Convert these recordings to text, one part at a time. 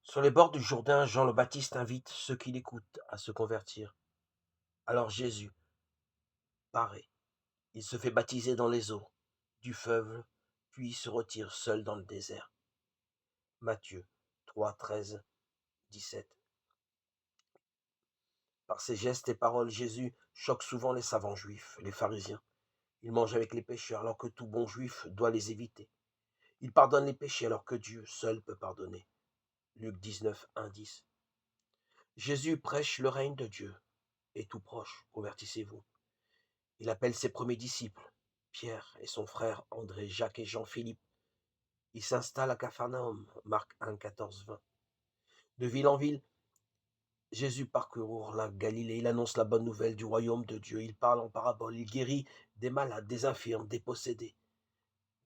Sur les bords du Jourdain, Jean le Baptiste invite ceux qui l'écoutent à se convertir. Alors Jésus paraît. Il se fait baptiser dans les eaux du fleuve, puis se retire seul dans le désert. Matthieu 3, 13, 17. Par ses gestes et paroles, Jésus choque souvent les savants juifs, les pharisiens. Il mange avec les pécheurs alors que tout bon juif doit les éviter. Il pardonne les péchés alors que Dieu seul peut pardonner. Luc 19, 1, 10. Jésus prêche le règne de Dieu est tout proche, convertissez-vous. Il appelle ses premiers disciples, Pierre et son frère André, Jacques et Jean-Philippe. Il s'installe à Capharnaüm, Marc 1, 14, 20. De ville en ville, Jésus parcourt la Galilée, il annonce la bonne nouvelle du royaume de Dieu, il parle en parabole, il guérit des malades, des infirmes, des possédés.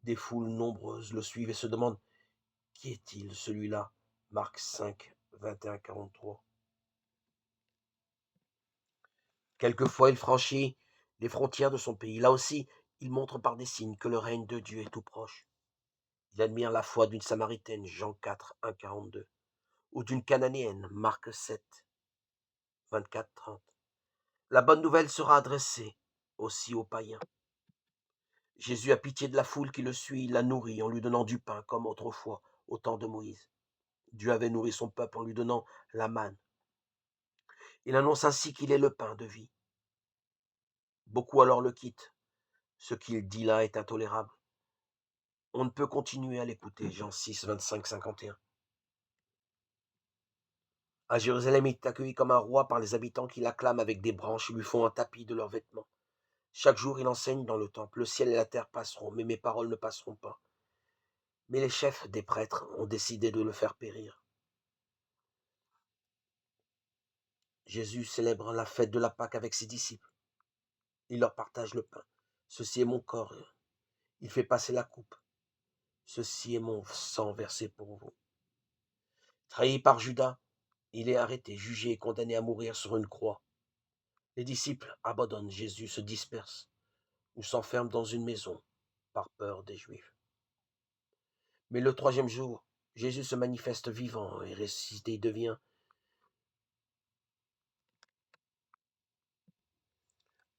Des foules nombreuses le suivent et se demandent, qui est-il celui-là? Marc 5, 21, 43. Quelquefois il franchit les frontières de son pays. Là aussi, il montre par des signes que le règne de Dieu est tout proche. Il admire la foi d'une Samaritaine, Jean 4, 1, 42, ou d'une Cananéenne, Marc 7, 24, 30. La bonne nouvelle sera adressée aussi aux païens. Jésus a pitié de la foule qui le suit, il la nourrit en lui donnant du pain, comme autrefois, au temps de Moïse. Dieu avait nourri son peuple en lui donnant la manne. Il annonce ainsi qu'il est le pain de vie. Beaucoup alors le quittent. Ce qu'il dit là est intolérable. On ne peut continuer à l'écouter, Jean 6, 25, 51. À Jérusalem, il est accueilli comme un roi par les habitants qui l'acclament avec des branches et lui font un tapis de leurs vêtements. Chaque jour, il enseigne dans le temple. Le ciel et la terre passeront, mais mes paroles ne passeront pas. Mais les chefs des prêtres ont décidé de le faire périr. Jésus célèbre la fête de la Pâque avec ses disciples. Il leur partage le pain. Ceci est mon corps. Il fait passer la coupe. Ceci est mon sang versé pour vous. Trahi par Judas, il est arrêté, jugé et condamné à mourir sur une croix. Les disciples abandonnent Jésus, se dispersent ou s'enferment dans une maison par peur des Juifs. Mais le troisième jour, Jésus se manifeste vivant et ressuscité. Il devient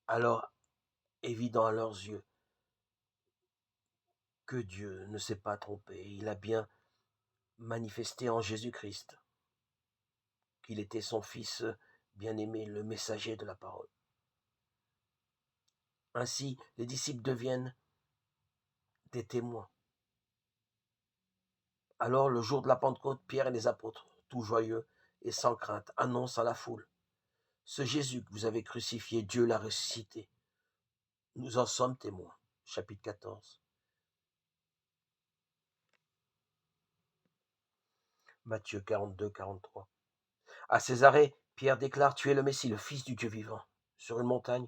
alors évident à leurs yeux que Dieu ne s'est pas trompé. Il a bien manifesté en Jésus-Christ qu'il était son Fils bien-aimé, le messager de la parole. Ainsi, les disciples deviennent des témoins. Alors, le jour de la Pentecôte, Pierre et les apôtres, tout joyeux et sans crainte, annoncent à la foule, ce Jésus que vous avez crucifié, Dieu l'a ressuscité. Nous en sommes témoins. Chapitre 14. Matthieu 42, 43. À Césarée, Pierre déclare, tu es le Messie, le Fils du Dieu vivant. Sur une montagne,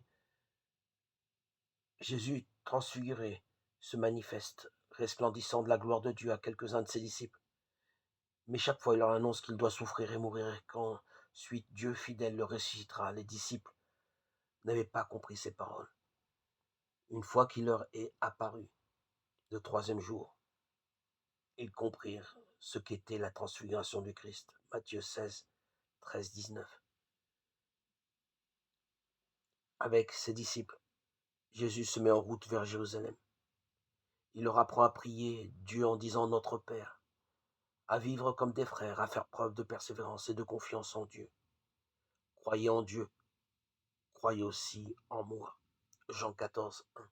Jésus transfiguré se manifeste, resplendissant de la gloire de Dieu à quelques-uns de ses disciples. Mais chaque fois, il leur annonce qu'il doit souffrir et mourir, et qu'ensuite Dieu fidèle le ressuscitera. Les disciples n'avaient pas compris ces paroles. Une fois qu'il leur est apparu, le troisième jour, ils comprirent ce qu'était la transfiguration du Christ. Matthieu 16, 13, 19. Avec ses disciples, Jésus se met en route vers Jérusalem. Il leur apprend à prier Dieu en disant Notre Père, à vivre comme des frères, à faire preuve de persévérance et de confiance en Dieu. Croyez en Dieu, croyez aussi en moi. Jean 14, 1.